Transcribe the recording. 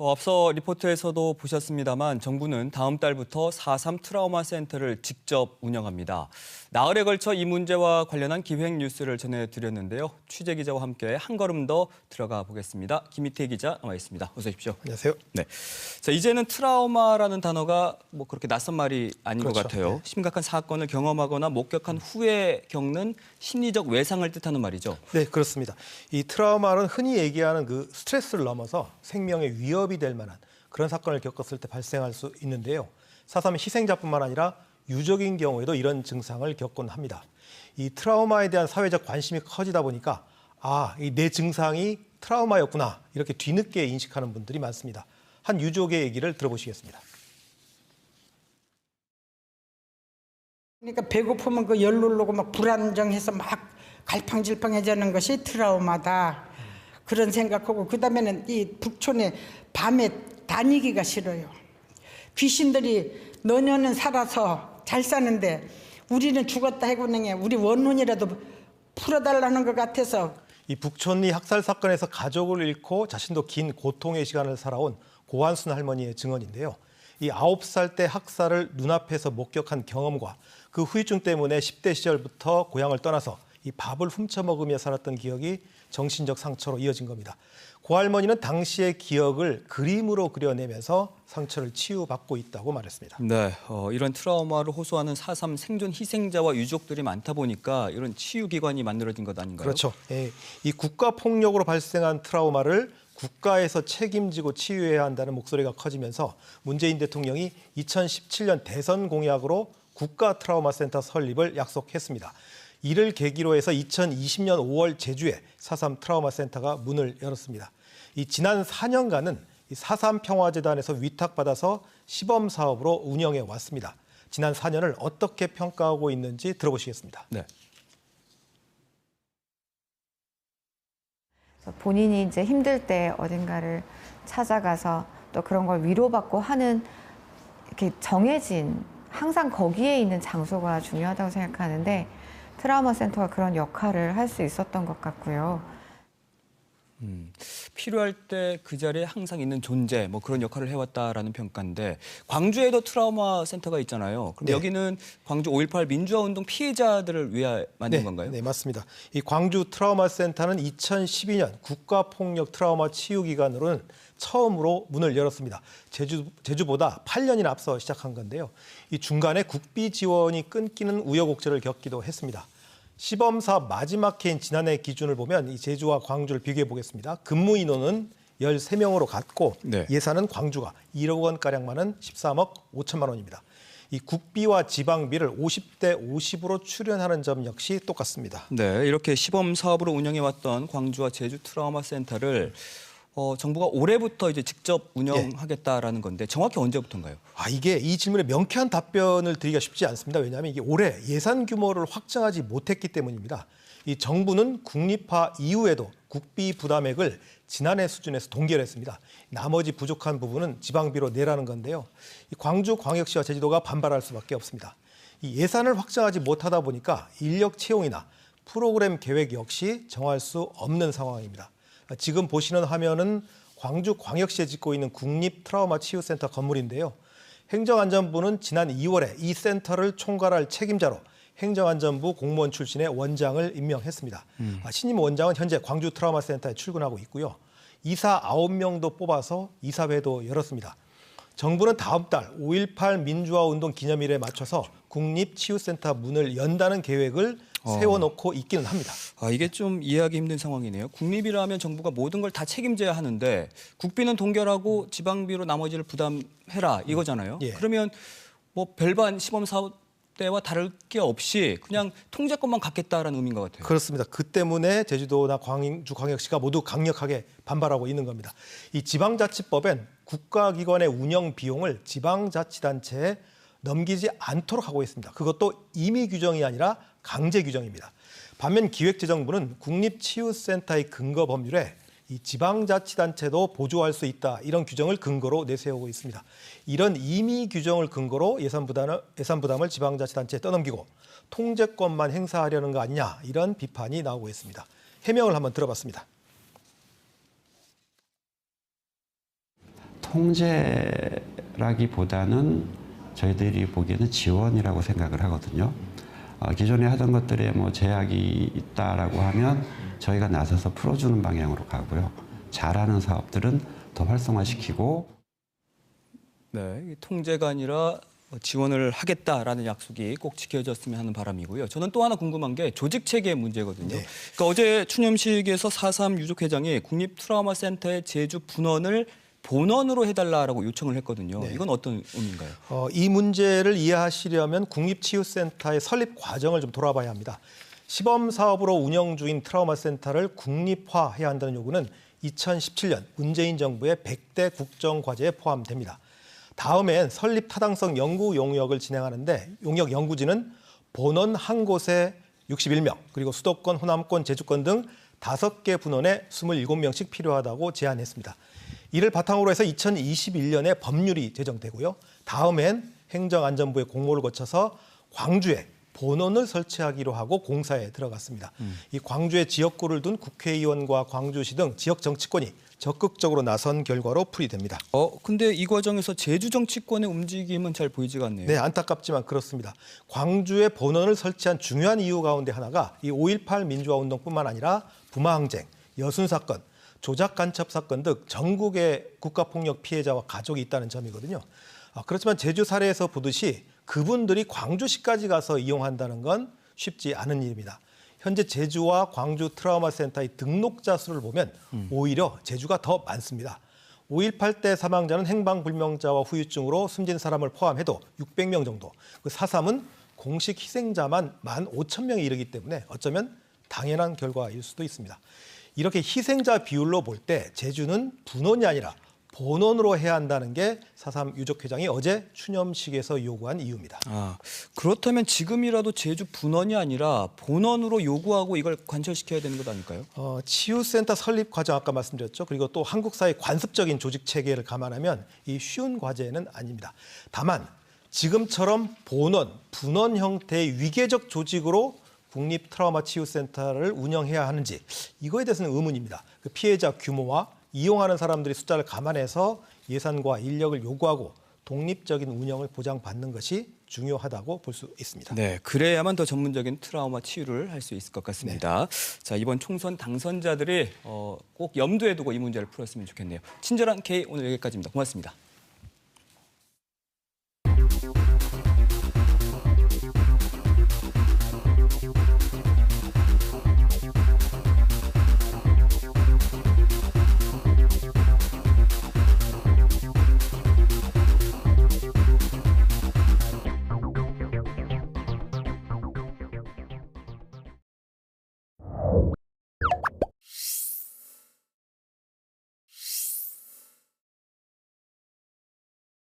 앞서 리포트에서도 보셨습니다만 정부는 다음 달부터 4.3 트라우마 센터를 직접 운영합니다. 나흘에 걸쳐 이 문제와 관련한 기획 뉴스를 전해드렸는데요. 취재 기자와 함께 한 걸음 더 들어가 보겠습니다. 김희태 기자 나와 있습니다. 어서 오십시오. 안녕하세요. 네. 자, 이제는 트라우마라는 단어가 그렇게 낯선 말이 아닌 그렇죠. 것 같아요. 네. 심각한 사건을 경험하거나 목격한 후에 겪는 심리적 외상을 뜻하는 말이죠. 네, 그렇습니다. 이 트라우마는 흔히 얘기하는 그 스트레스를 넘어서 생명의 위협이 될 만한 그런 사건을 겪었을 때 발생할 수 있는데요. 4.3 희생자뿐만 아니라 유족인 경우에도 이런 증상을 겪곤 합니다. 이 트라우마에 대한 사회적 관심이 커지다 보니까 이 내 증상이 트라우마였구나 이렇게 뒤늦게 인식하는 분들이 많습니다. 한 유족의 얘기를 들어보시겠습니다. 그러니까 배고프면 그 열 누르고 막 불안정해서 막 갈팡질팡해지는 것이 트라우마다. 그런 생각하고 그다음에는 이 북촌에 밤에 다니기가 싫어요. 귀신들이 너녀는 살아서 잘 사는데 우리는 죽었다 해고능해 우리 원혼이라도 풀어달라는 것 같아서. 이 북촌리 학살 사건에서 가족을 잃고 자신도 긴 고통의 시간을 살아온 고한순 할머니의 증언인데요. 이 9살 때 학살을 눈앞에서 목격한 경험과 그 후유증 때문에 10대 시절부터 고향을 떠나서 이 밥을 훔쳐 먹으며 살았던 기억이 정신적 상처로 이어진 겁니다. 고 할머니는 당시의 기억을 그림으로 그려내면서 상처를 치유받고 있다고 말했습니다. 네, 이런 트라우마를 호소하는 4.3 생존 희생자와 유족들이 많다 보니까 이런 치유기관이 만들어진 것 아닌가요? 그렇죠. 이 국가폭력으로 발생한 트라우마를 국가에서 책임지고 치유해야 한다는 목소리가 커지면서 문재인 대통령이 2017년 대선 공약으로 국가 트라우마 센터 설립을 약속했습니다. 이를 계기로 해서 2020년 5월 제주에 4.3 트라우마 센터가 문을 열었습니다. 이 지난 4년간은 4.3 평화재단에서 위탁받아서 시범 사업으로 운영해 왔습니다. 지난 4년을 어떻게 평가하고 있는지 들어보시겠습니다. 네. 본인이 이제 힘들 때 어딘가를 찾아가서 또 그런 걸 위로받고 하는 이렇게 정해진 항상 거기에 있는 장소가 중요하다고 생각하는데 트라우마 센터가 그런 역할을 할 수 있었던 것 같고요. 필요할 때 그 자리에 항상 있는 존재, 그런 역할을 해왔다라는 평가인데 광주에도 트라우마 센터가 있잖아요. 그럼 네. 여기는 광주 5.18 민주화운동 피해자들을 위해 만든 건가요? 네, 맞습니다. 이 광주 트라우마 센터는 2012년 국가폭력 트라우마 치유기관으로는 처음으로 문을 열었습니다. 제주보다 8년이나 앞서 시작한 건데요. 이 중간에 국비 지원이 끊기는 우여곡절을 겪기도 했습니다. 시범사업 마지막 해인 지난해 기준을 보면 이 제주와 광주를 비교해 보겠습니다. 근무 인원은 13명으로 갔고 네. 예산은 광주가 1억 원가량 많은 13억 5천만 원입니다. 이 국비와 지방비를 50대 50으로 출연하는 점 역시 똑같습니다. 네, 이렇게 시범 사업으로 운영해왔던 광주와 제주 트라우마 센터를 정부가 올해부터 이제 직접 운영하겠다라는 건데 정확히 언제부터인가요? 이 질문에 명쾌한 답변을 드리기가 쉽지 않습니다. 왜냐하면 이게 올해 예산 규모를 확정하지 못했기 때문입니다. 이 정부는 국립화 이후에도 국비 부담액을 지난해 수준에서 동결했습니다. 나머지 부족한 부분은 지방비로 내라는 건데요. 이 광주광역시와 제주도가 반발할 수밖에 없습니다. 이 예산을 확정하지 못하다 보니까 인력 채용이나 프로그램 계획 역시 정할 수 없는 상황입니다. 지금 보시는 화면은 광주광역시에 짓고 있는 국립트라우마치유센터 건물인데요. 행정안전부는 지난 2월에 이 센터를 총괄할 책임자로 행정안전부 공무원 출신의 원장을 임명했습니다. 신임 원장은 현재 광주트라우마센터에 출근하고 있고요. 이사 9명도 뽑아서 이사회도 열었습니다. 정부는 다음 달 5.18 민주화운동 기념일에 맞춰서 국립치유센터 문을 연다는 계획을 세워놓고 있기는 합니다. 이게 좀 이해하기 힘든 상황이네요. 국립이라면 정부가 모든 걸 다 책임져야 하는데 국비는 동결하고 지방비로 나머지를 부담해라 이거잖아요. 예. 그러면 별반 시범 사업 때와 다를 게 없이 그냥 통제권만 갖겠다라는 의미인 것 같아요. 그렇습니다. 그 때문에 제주도나 광주광역시가 모두 강력하게 반발하고 있는 겁니다. 이 지방자치법엔 국가기관의 운영 비용을 지방자치단체에 넘기지 않도록 하고 있습니다. 그것도 임의 규정이 아니라 강제 규정입니다. 반면 기획재정부는 국립치유센터의 근거 법률에 이 지방자치단체도 보조할 수 있다 이런 규정을 근거로 내세우고 있습니다. 이런 임의 규정을 근거로 예산 부담을 지방자치단체에 떠넘기고 통제권만 행사하려는 거 아니냐 이런 비판이 나오고 있습니다. 해명을 한번 들어봤습니다. 통제라기보다는 저희들이 보기에는 지원이라고 생각을 하거든요. 기존에 하던 것들에 뭐 제약이 있다라고 하면 저희가 나서서 풀어주는 방향으로 가고요. 잘하는 사업들은 더 활성화시키고. 네, 이 통제가 아니라 지원을 하겠다라는 약속이 꼭 지켜졌으면 하는 바람이고요. 저는 또 하나 궁금한 게 조직 체계 문제거든요. 네. 그러니까 어제 추념식에서 4.3 유족회장이 국립트라우마센터의 제주 분원을 본원으로 해달라라고 요청을 했거든요. 네. 이건 어떤 의미인가요? 이 문제를 이해하시려면 국립치유센터의 설립 과정을 좀 돌아봐야 합니다. 시범 사업으로 운영 중인 트라우마 센터를 국립화해야 한다는 요구는 2017년 문재인 정부의 100대 국정과제에 포함됩니다. 다음엔 설립 타당성 연구 용역을 진행하는데 용역 연구지는 본원 한 곳에 61명, 그리고 수도권, 호남권, 제주권 등 5개 분원에 27명씩 필요하다고 제안했습니다. 이를 바탕으로 해서 2021년에 법률이 제정되고요. 다음엔 행정안전부의 공모를 거쳐서 광주에 본원을 설치하기로 하고 공사에 들어갔습니다. 이 광주에 지역구를 둔 국회의원과 광주시 등 지역 정치권이 적극적으로 나선 결과로 풀이됩니다. 근데 이 과정에서 제주 정치권의 움직임은 잘 보이지가 않네요. 네, 안타깝지만 그렇습니다. 광주에 본원을 설치한 중요한 이유 가운데 하나가 이 5.18 민주화 운동뿐만 아니라 부마항쟁, 여순 사건, 조작 간첩 사건 등 전국의 국가폭력 피해자와 가족이 있다는 점이거든요. 그렇지만 제주 사례에서 보듯이 그분들이 광주시까지 가서 이용한다는 건 쉽지 않은 일입니다. 현재 제주와 광주 트라우마 센터의 등록자 수를 보면 오히려 제주가 더 많습니다. 5.18 때 사망자는 행방불명자와 후유증으로 숨진 사람을 포함해도 600명 정도. 그 4.3은 공식 희생자만 15,000명에 이르기 때문에 어쩌면 당연한 결과일 수도 있습니다. 이렇게 희생자 비율로 볼 때 제주는 분원이 아니라 본원으로 해야 한다는 게 4.3 유족회장이 어제 추념식에서 요구한 이유입니다. 그렇다면 지금이라도 제주 분원이 아니라 본원으로 요구하고 이걸 관철시켜야 되는 것 아닐까요? 치유센터 설립 과정 아까 말씀드렸죠. 그리고 또 한국 사회 관습적인 조직 체계를 감안하면 이 쉬운 과제는 아닙니다. 다만 지금처럼 본원, 분원 형태의 위계적 조직으로 국립 트라우마 치유센터를 운영해야 하는지 이거에 대해서는 의문입니다. 그 피해자 규모와 이용하는 사람들의 숫자를 감안해서 예산과 인력을 요구하고 독립적인 운영을 보장받는 것이 중요하다고 볼 수 있습니다. 네, 그래야만 더 전문적인 트라우마 치유를 할 수 있을 것 같습니다. 자, 이번 총선 당선자들이 꼭 염두에 두고 이 문제를 풀었으면 좋겠네요. 친절한 K 오늘 여기까지입니다. 고맙습니다.